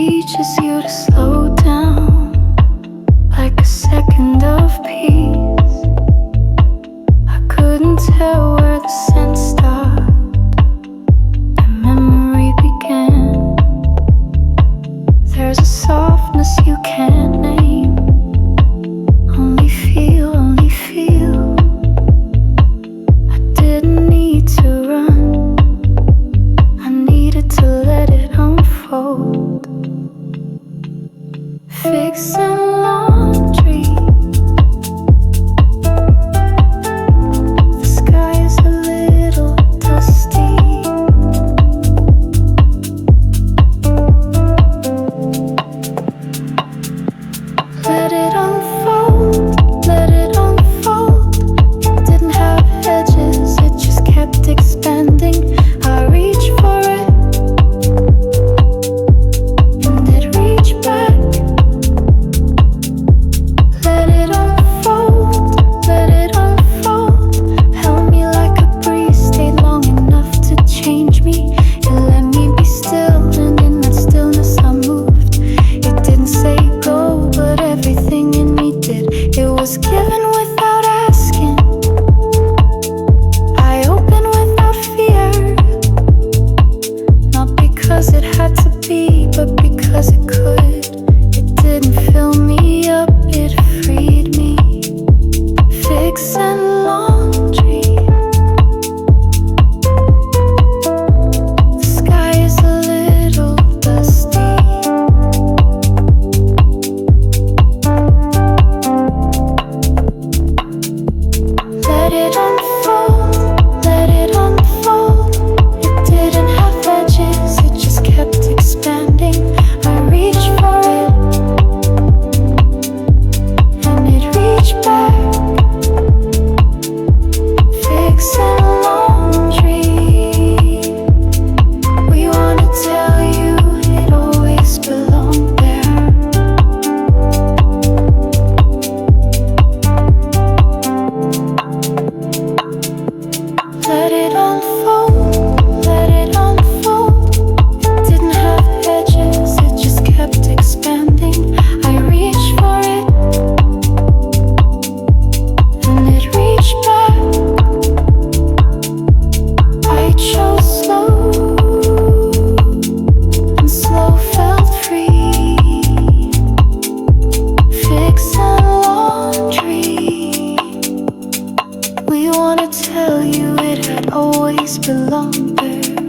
teaches you to slow down, like a second of peace. I couldn't tell where the sense stopped and memory began. There's a softness you can't name, only feel, only feel. I didn't need to run, I needed to let it unfold. Fixing laundry, the sky is a little dusty. Let it unfold, let it unfold. It didn't have edges, it just kept expanding. I reached for it, and it reached back. Let it unfold, let it unfold. Held me like a breeze, stayed long enough to change me. It let me be still, and in that stillness I moved. It didn't say go, but everything in me did. It was given without asking. I opened without fear, not because it had to be, but because it could. It didn't fill me up, it freed me. Fixing laundry, the sky is a little dusty. Let it unfold, let it unfold. It didn't have edges, it just kept expanding. I reached for it, and it reached back. Fixing laundry, we wanna tell you it always belonged there. Let it unfold, let it unfold. It didn't have edges, it just kept expanding. I reached for it, and it reached back. I chose slow, and slow felt free. Fixing laundry, we wanna tell you it had always belonged there.